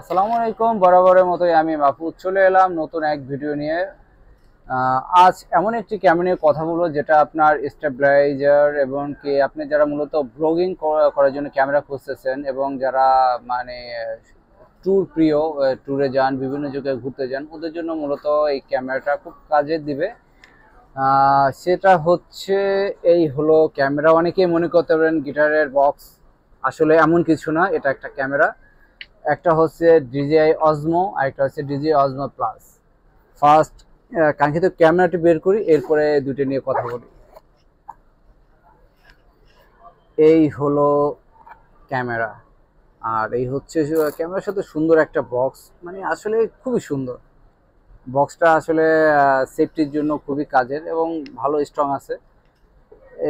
আসসালামু আলাইকুম। বরাবরের মতোই আমি মাহফুজ চলে এলাম নতুন এক ভিডিও নিয়ে। আজ এমন একটি ক্যামেরা নিয়ে কথা বলবো যেটা আপনার স্টেবিলাইজার এবং কি আপনি যারা মূলত ব্লগিং করার জন্য ক্যামেরা খুঁজতেছেন এবং যারা মানে ট্যুর প্রিয়, ট্যুরে যান, বিভিন্ন জায়গায় ঘুরতে যান, ওদের জন্য মূলত এই ক্যামেরাটা খুব কাজে দিবে। সেটা হচ্ছে এই হলো ক্যামেরা। অনেকেই মনে করতে পারেন গিটারের বক্স, আসলে এমন কিছু না, এটা একটা ক্যামেরা। একটা হচ্ছে ডিজিআই অজমো আর একটা হচ্ছে ডিজিআই অজমো প্লাস। ফার্স্ট কাঙ্ক্ষিত ক্যামেরাটি বের করি, এরপরে দুটো নিয়ে কথা বলি। এই হলো ক্যামেরা, আর এই হচ্ছে ক্যামেরার সাথে সুন্দর একটা বক্স, মানে আসলে খুবই সুন্দর বক্সটা। আসলে সেফটির জন্য খুবই কাজের এবং ভালো স্ট্রং আছে।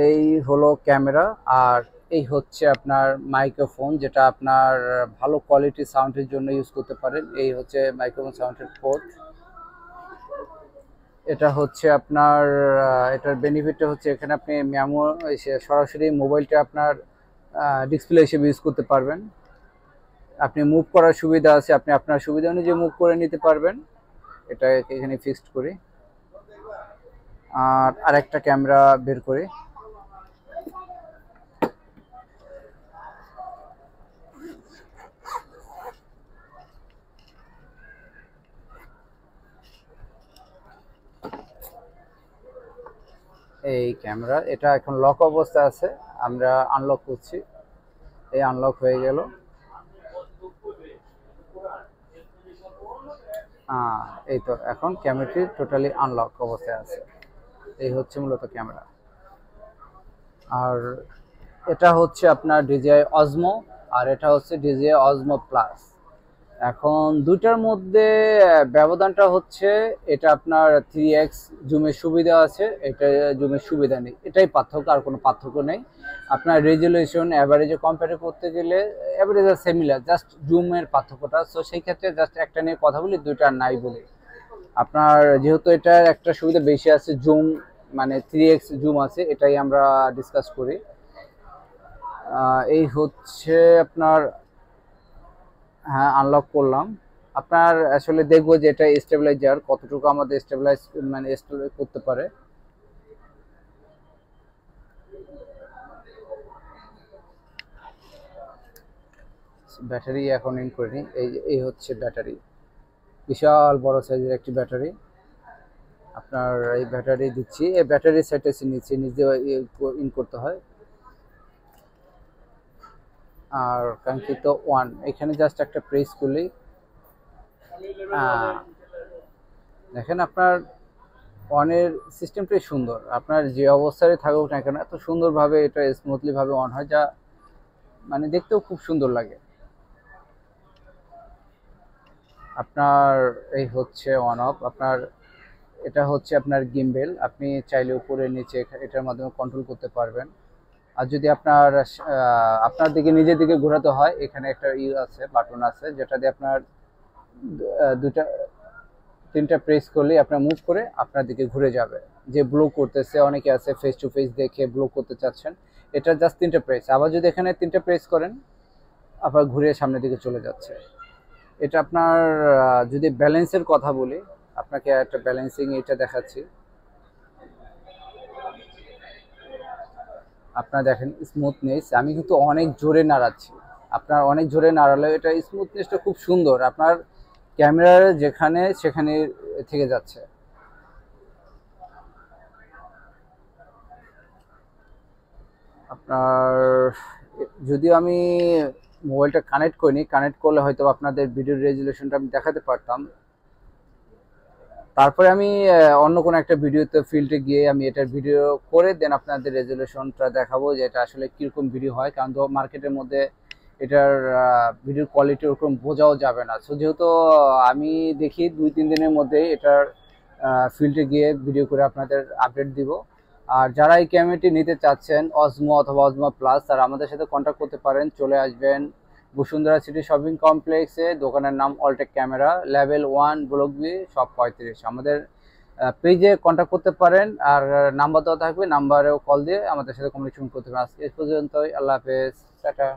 এই হলো ক্যামেরা, আর এই হচ্ছে আপনার মাইক্রোফোন, যেটা আপনার ভালো কোয়ালিটি সাউন্ডের জন্য ইউজ করতে পারেন। এই হচ্ছে মাইক্রোফোন সাউন্ডের পোর্ট। এটা হচ্ছে আপনার এটার বেনিফিটটা হচ্ছে এখানে আপনি সরাসরি মোবাইলটা আপনার ডিসপ্লে হিসেবে ইউজ করতে পারবেন। আপনি মুভ করার সুবিধা আছে, আপনি আপনার সুবিধা অনুযায়ী মুভ করে নিতে পারবেন। এটা এখানে ফিক্সড করি। আর আরেকটা ক্যামেরা বের করি। এই ক্যামেরা, এটা এখন লক অবস্থা আছে, আমরা আনলক করছি। এই আনলক হয়ে গেল। এই তো এখন ক্যামেরাটি টোটালি আনলক অবস্থায় আছে। এই হচ্ছে মূলত ক্যামেরা। আর এটা হচ্ছে আপনার ডিজিআই অজমো, আর এটা হচ্ছে ডিজিআই অজমো প্লাস। এখন দুইটার মধ্যে ব্যবধানটা হচ্ছে এটা আপনার 3x জুমের সুবিধা আছে, এটা জুমের সুবিধা নেই, এটাই পার্থক্য, আর কোনো পার্থক্য নেই। আপনার রেজুলেশন অ্যাভারেজে কম্পেয়ার করতে গেলে অ্যাভারেজ আর সিমিলার, জাস্ট জুমের পার্থক্যটা। সো সেই ক্ষেত্রে জাস্ট একটা নিয়ে কথা বলি, দুইটা নাই বলি। আপনার যেহেতু এটার একটা সুবিধা বেশি আছে, জুম, মানে 3x জুম আছে, এটাই আমরা ডিসকাস করি। এই হচ্ছে আপনার, হ্যাঁ আনলক করলাম। আপনার আসলে দেখবো যে এটা স্টেবিলাইজার কতটুকু আমাদের স্টেবিলাইজ মানে স্টেবিলাইজ করতে পারে। ব্যাটারি এখন ইন করিনি। এই হচ্ছে ব্যাটারি, বিশাল বড় সাইজের একটি ব্যাটারি। আপনার এই ব্যাটারি দিচ্ছি, এই ব্যাটারি সেটে নিচে নিজে ইন করতে হয়। আর কাঙ্ক্ষিত ওয়ান, এখানে জাস্ট একটা প্রেস করলেই দেখেন আপনার অনের সিস্টেমটাই সুন্দর। আপনার যে অবস্থায় থাকুক না কেন, এত সুন্দরভাবে এটা স্মুথলি ভাবে অন হয়, যা মানে দেখতেও খুব সুন্দর লাগে। আপনার এই হচ্ছে অন অফ। আপনার এটা হচ্ছে আপনার গিম্বেল, আপনি চাইলে উপরে নিচে এটার মাধ্যমে কন্ট্রোল করতে পারবেন। আর যদি আপনার আপনার দিকে নিজের দিকে ঘোরাতে হয়, এখানে একটা আছে, বাটন আছে, যেটা দিয়ে আপনার দুটা তিনটা প্রেস করলেই আপনার মুভ করে আপনার দিকে ঘুরে যাবে। যে ব্লো করতেছে, অনেকে আছে ফেস টু ফেস দেখে ব্লো করতে চাচ্ছেন, এটা জাস্ট তিনটা প্রেস। আবার যদি এখানে তিনটা প্রেস করেন, আবার ঘুরে সামনের দিকে চলে যাচ্ছে। এটা আপনার যদি ব্যালেন্সের কথা বলি, আপনাকে একটা ব্যালেন্সিং এটা দেখাচ্ছি। আপনার দেখেন স্মুথনেস, আমি কিন্তু অনেক জোরে নাড়াচ্ছি। আপনার অনেক জোরে নাড়ালে এটা স্মুথনেসটা খুব সুন্দর, আপনার ক্যামেরার যেখানে সেখানে থেকে যাচ্ছে। আপনার যদিও আমি মোবাইলটা কানেক্ট করিনি, কানেক্ট করলে হয়তো আপনাদের ভিডিও রেজুলেশনটা আমি দেখাতে পারতাম। তারপরে আমি অন্য কোনো একটা ভিডিওতে ফিল্ডে গিয়ে আমি এটার ভিডিও করে দেন আপনাদের রেজুলেশনটা দেখাবো যে এটা আসলে কীরকম ভিডিও হয়। কারণ তো মার্কেটের মধ্যে এটার ভিডিওর কোয়ালিটি ওরকম বোঝাও যাবে না। সো যেহেতু আমি দেখি 2-3 দিনের মধ্যেই এটার ফিল্ডে গিয়ে ভিডিও করে আপনাদের আপডেট দিব। আর যারা এই ক্যামেরাটি নিতে চাচ্ছেন অজমো অথবা অজমো প্লাস, তারা আমাদের সাথে কন্ট্যাক্ট করতে পারেন। চলে আসবেন বসুন্ধরা সিটি শপিং কমপ্লেক্সে, দোকানের নাম Alltech camera, level 1, block B, shop 35। আমাদের পেজে কন্ট্যাক্ট করতে পারেন, আর নাম্বার দেওয়া থাকবে, নাম্বারেও কল দিয়ে আমাদের সাথে কমিউনিকেশন করতে পারেন। আজকে এই পর্যন্তই, আল্লাহ হাফেজ, টাটা।